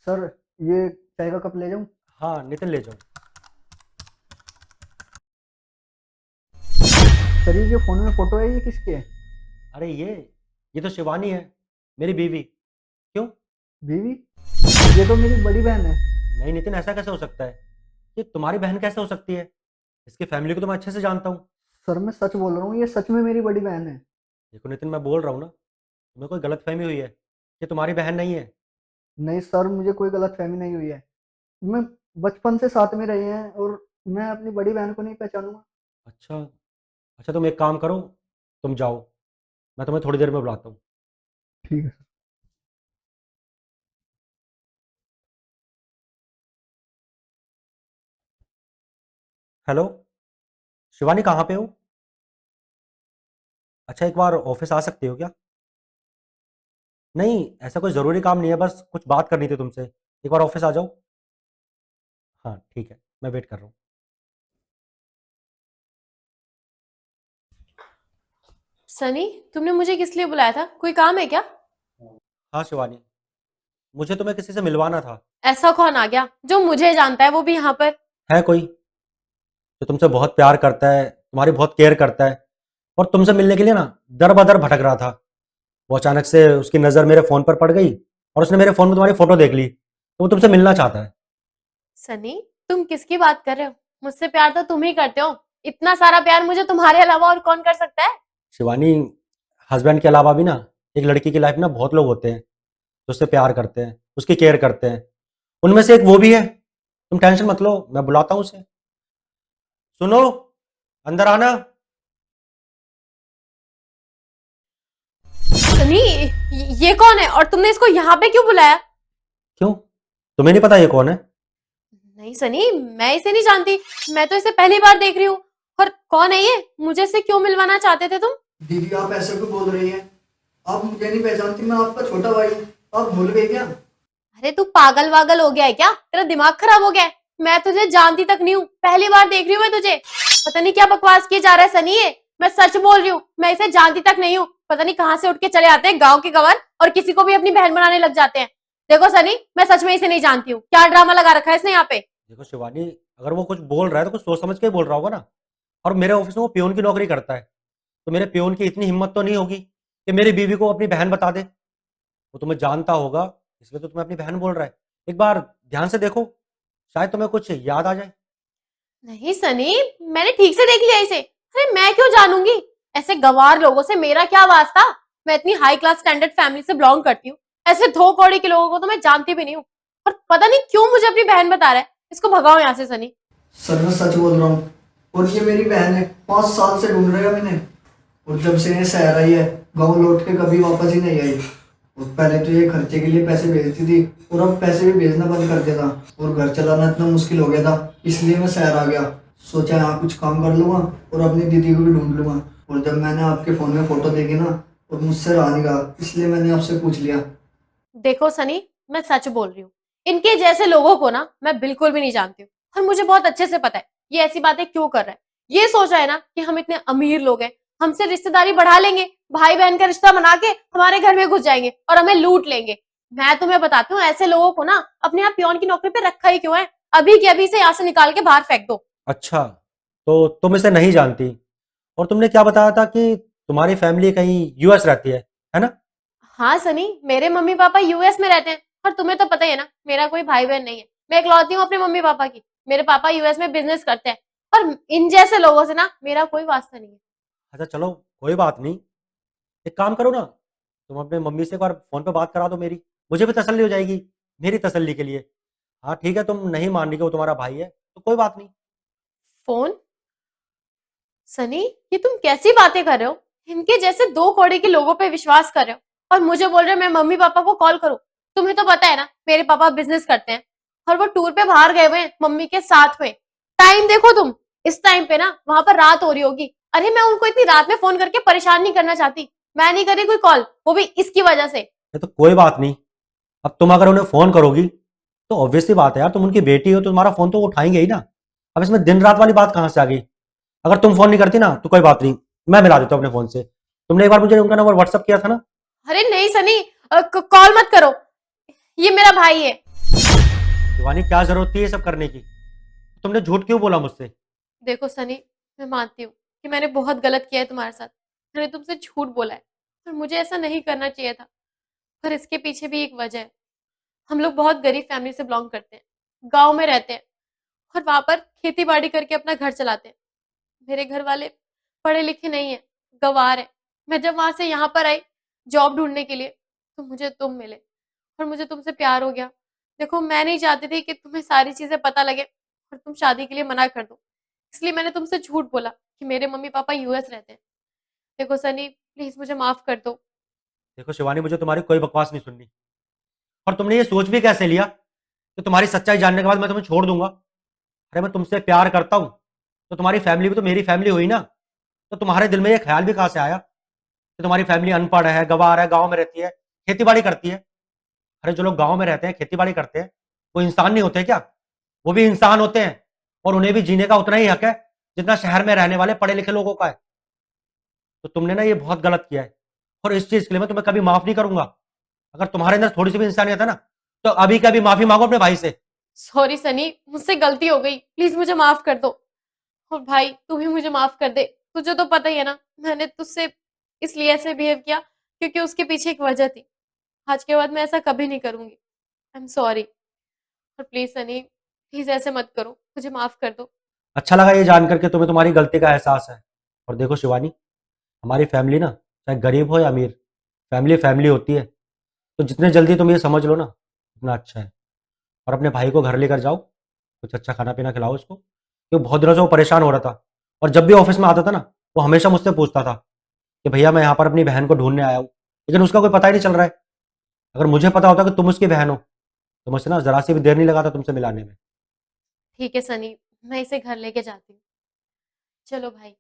Sir, ये चाय का कप ले जाऊं? हाँ नितिन ले जाओ। सर, ये जो फोन में फोटो है ये किसकी है? अरे ये तो शिवानी है, मेरी बीवी। क्यों? बीवी? ये तो मेरी बड़ी बहन है। नहीं नितिन, ऐसा कैसे हो सकता है? ये तुम्हारी बहन कैसे हो सकती है? इसकी फैमिली को तो मैं अच्छे से जानता हूँ। सर, मैं सच बोल रहा हूँ, ये सच में मेरी बड़ी बहन है। देखो नितिन, मैं बोल रहा हूँ ना, तुम्हें कोई गलत फहमी हुई है। ये तुम्हारी बहन नहीं है। नहीं सर, मुझे कोई गलत फहमी नहीं हुई है। मैं बचपन से साथ में रहे हैं और मैं अपनी बड़ी बहन को नहीं पहचानूंगा। अच्छा। अच्छा तुम एक काम करो, तुम जाओ, मैं तुम्हें थोड़ी देर में बुलाता हूँ। ठीक है। हेलो, शिवानी कहाँ पे हो? अच्छा एक बार ऑफिस आ सकती हो क्या? नहीं, ऐसा कोई ज़रूरी काम नहीं है, बस कुछ बात करनी थी तुमसे। एक बार ऑफिस आ जाओ। हाँ ठीक है, मैं वेट कर रहा हूँ। सनी, तुमने मुझे किस लिए बुलाया था? कोई काम है क्या? हाँ शिवानी, मुझे तुम्हें किसी से मिलवाना था। ऐसा कौन आ गया जो मुझे जानता है, वो भी यहाँ पर? है कोई जो तुमसे बहुत प्यार करता है, तुम्हारी बहुत केयर करता है, और तुमसे मिलने के लिए ना दर बदर भटक रहा था। वो अचानक से उसकी नज़र मेरे फ़ोन पर पड़ गई और उसने मेरे फ़ोन में तुम्हारी फ़ोटो देख ली, तो वो तुमसे मिलना चाहता है। सनी, तुम किसकी बात कर रहे हो? मुझसे प्यार तो तुम ही करते हो। इतना सारा प्यार मुझे तुम्हारे अलावा और कौन कर सकता है? शिवानी, हस्बैंड के अलावा भी ना एक लड़की की लाइफ में बहुत लोग होते हैं जो उससे प्यार करते हैं, उसकी केयर करते हैं। उनमें से एक वो भी है। तुम टेंशन मत लो, मैं बुलाता हूँ उसे। सुनो, अंदर आना। सनी, ये कौन है और तुमने इसको यहाँ पे क्यों बुलाया? क्यों, तुम्हें नहीं पता ये कौन है? नहीं सनी, मैं इसे नहीं जानती। मैं तो इसे पहली बार देख रही हूँ। और कौन है ये? मुझे इससे क्यों मिलवाना चाहते थे तुम? दीदी, आप ऐसे क्यों बोल रही हैं? आप मुझे नहीं पहचानती, मैं आपका छोटा भाई हूँ। आप भूल गई क्या? अरे तू पागल वागल हो गया है क्या? तेरा दिमाग खराब हो गया है? मैं तुझे जानती तक नहीं हूँ, पहली बार देख रही हूँ मैं तुझे। पता नहीं क्या बकवास किए जा रहा है सनी ये। मैं सच बोल रही हूँ, मैं इसे जानती तक नहीं हूँ। पता नहीं कहाँ से उठ के चले आते हैं गांव के गंवार और किसी को भी अपनी बहन बनाने लग जाते हैं। देखो सनी, मैं सच में इसे नहीं जानती हूँ। क्या ड्रामा लगा रखा है इसने यहाँ पे? देखो शिवानी, अगर वो कुछ बोल रहा है तो कुछ सोच समझ के ही बोल रहा होगा ना। और मेरे ऑफिस में वो पियोन की नौकरी करता है, तो मेरे पियोन की इतनी हिम्मत तो नहीं होगी कि मेरी बीवी को अपनी बहन बता दे। वो तुम्हें जानता होगा, इसलिए तो तुम्हें अपनी बहन बोल रहा है। एक बार ध्यान से देखो, शायद तुम्हें कुछ याद आ जाए। नहीं सनी, मैंने ठीक से देख लिया इसे। अरे मैं क्यों जानूंगी? ऐसे गंवार लोगों से मेरा क्या वास्ता? मैं इतनी हाई क्लास स्टैंडर्ड फैमिली से बिलोंग करती हूँ। ऐसे धो कौड़ी के लोगों को तो मैं जानती भी नहीं हूँ। और पता नहीं क्यों मुझे अपनी बहन बता रहा है। इसको भगाओ यहाँ से सनी। सर, मैं सच बोल रहा हूँ। और ये मेरी बहन है, 5 साल से ढूंढ रहा मैंने। और जब से ये शहर आई है, गाँव लौट के कभी वापस ही नहीं आई। और पहले तो ये खर्चे के लिए पैसे भेजती थी, और अब पैसे भी भेजना बंद कर दिया था। और घर चलाना इतना मुश्किल हो गया था, इसलिए मैं शहर आ गया। सोचा यहाँ कुछ काम कर लूँगा और अपनी दीदी को भी ढूंढ लूँगा। और जब मैंने आपके फ़ोन में फ़ोटो देखी ना, और मुझसे रहा नहीं गया, इसलिए मैंने आपसे पूछ लिया। देखो सनी, मैं सच बोल रही हूँ। इनके जैसे लोगों को ना मैं बिल्कुल भी नहीं जानती हूँ। और मुझे बहुत अच्छे से पता है ये ऐसी बातें क्यों कर रहा है। ये सोच रहा है ना कि हम इतने अमीर लोग हैं, हमसे रिश्तेदारी बढ़ा लेंगे, भाई बहन का रिश्ता बना के हमारे घर में घुस जाएंगे और हमें लूट लेंगे। मैं तुम्हें बताती हूँ, ऐसे लोगों को ना अपने यहाँ पियोन की नौकरी पे रखा ही क्यों है? अभी के अभी से यहाँ से निकाल के बाहर फेंक दो। अच्छा, तो तुम इसे नहीं जानती, और तुमने क्या बताया था कि तुम्हारी फैमिली कहीं यूएस रहती है ना? हाँ सनी, मेरे मम्मी पापा यूएस में रहते हैं। और तुम्हें तो पता ही है ना, मेरा कोई भाई बहन नहीं है। मैं इकलौती हूँ अपने मम्मी पापा की। मेरे पापा यूएस में बिजनेस करते हैं। और इन जैसे लोगों से ना मेरा कोई वास्ता नहीं है। अच्छा चलो, कोई बात नहीं। एक काम करो ना, तुम अपने मम्मी से एक बार फ़ोन पे बात करा दो मेरी, मुझे भी तसल्ली हो जाएगी, मेरी तसल्ली के लिए। हाँ ठीक है, तुम नहीं मान रही कि वो तुम्हारा भाई है, तो कोई बात नहीं। फोन? सनी, ये तुम कैसी बातें कर रहे हो? इनके जैसे दो कौड़ी के लोगों पे विश्वास कर रहे हो और मुझे बोल रहे हो मैं मम्मी पापा को कॉल करूं? तुम्हें तो पता है ना मेरे पापा बिजनेस करते हैं और वो टूर पे बाहर गए हुए हैं मम्मी के साथ में। टाइम देखो तुम। इस टाइम पे ना वहां पर रात हो रही होगी। अरे मैं उनको इतनी रात में फोन करके परेशान नहीं करना चाहती। मैं नहीं करी कोई कॉल, वो भी इसकी वजह से। ये तो कोई बात नहीं। अब तुम अगर उन्हें फ़ोन करोगी, तो ऑब्वियस सी बात है यार, तुम उनकी बेटी हो तो तुम्हारा फ़ोन तो वो उठाएंगे ही ना। अब इसमें दिन रात वाली बात कहाँ से आ गई? अगर तुम फ़ोन नहीं करती ना तो कोई बात नहीं, मैं मिला देता हूँ अपने फ़ोन से। तुमने एक बार मुझे उनका नंबर व्हाट्सअप किया था ना? अरे नहीं सनी, कॉल मत करो। ये मेरा भाई है। शिवानी, क्या जरूरत थी ये सब करने की? तुमने झूठ क्यों बोला मुझसे? देखो सनी, मैं मानती हूँ कि मैंने बहुत गलत किया है तुम्हारे साथ। मैंने तुमसे झूठ बोला है और मुझे ऐसा नहीं करना चाहिए था। पर इसके पीछे भी एक वजह है। हम लोग बहुत गरीब फैमिली से बिलोंग करते हैं, गाँव में रहते हैं और वहाँ पर खेती-बाड़ी करके अपना घर चलाते हैं। मेरे घर वाले पढ़े लिखे नहीं हैं, गँवार हैं। मैं जब वहाँ से यहाँ पर आई जॉब ढूँढने के लिए, तो मुझे तुम मिले और मुझे तुमसे प्यार हो गया। देखो, मैं नहीं चाहती थी कि तुम्हें सारी चीज़ें पता लगे और तुम शादी के लिए मना कर दो। इसलिए मैंने तुमसे झूठ बोला कि मेरे मम्मी-पापा यूएस रहते हैं। देखो सनी, प्लीज़ मुझे माफ़ कर दो। देखो शिवानी, मुझे तुम्हारी कोई बकवास नहीं सुननी। और तुमने ये सोच भी कैसे लिया कि तुम्हारी सच्चाई जानने के बाद मैं तुम्हें छोड़ दूंगा? अरे मैं तुमसे प्यार करता हूं, तो तुम्हारी फैमिली भी तो मेरी फैमिली हुई ना। तो तुम्हारे दिल में ये ख्याल भी कहां से आया कि तुम्हारी फैमिली अनपढ़ है, गवार है, गांव में रहती है, खेती बाड़ी करती है? अरे जो लोग गांव में रहते हैं, खेती बाड़ी करते हैं, वो इंसान नहीं होते क्या? वो भी इंसान होते हैं और उन्हें भी जीने का उतना ही हक है जितना शहर में रहने वाले पढ़े लिखे लोगों का है। तो तुमने ना ये बहुत गलत किया है और इस चीज के लिए मैं तुम्हें कभी माफ नहीं करूंगा। अगर तुम्हारे अंदर थोड़ी सी भी इंसानियत है ना, तो अभी के अभी माफी मांगो अपने भाई से। सॉरी सनी, मुझसे गलती हो गई। प्लीज़ मुझे माफ़ कर दो। और भाई, तू भी मुझे माफ़ कर दे। तुझे तो पता ही है ना, मैंने तुझसे इसलिए ऐसे बिहेव किया क्योंकि उसके पीछे एक वजह थी। आज के बाद मैं ऐसा कभी नहीं करूँगी। I am sorry. और प्लीज़ सनी, प्लीज़ ऐसे मत करो। मुझे माफ़ कर दो। अच्छा लगा ये जान करके तुम्हें तुम्हारी गलती का एहसास है। और देखो शिवानी, हमारी फैमिली ना, चाहे गरीब हो या अमीर, फैमिली फैमिली होती है। तो जितने जल्दी तुम ये समझ लो ना, उतना अच्छा है। और अपने भाई को घर लेकर जाओ, कुछ अच्छा खाना पीना खिलाओ उसको, क्योंकि बहुत दिनों से वो परेशान हो रहा था। और जब भी ऑफिस में आता था ना, वो हमेशा मुझसे पूछता था कि भैया मैं यहाँ पर अपनी बहन को ढूंढने आया हूँ, लेकिन उसका कोई पता ही नहीं चल रहा है। अगर मुझे पता होता कि तुम उसकी बहन हो, तो मुझसे ना जरा सी भी देर नहीं लगाता तुमसे मिलाने में। ठीक है सनी, मैं इसे घर लेके जाती हूँ। चलो भाई।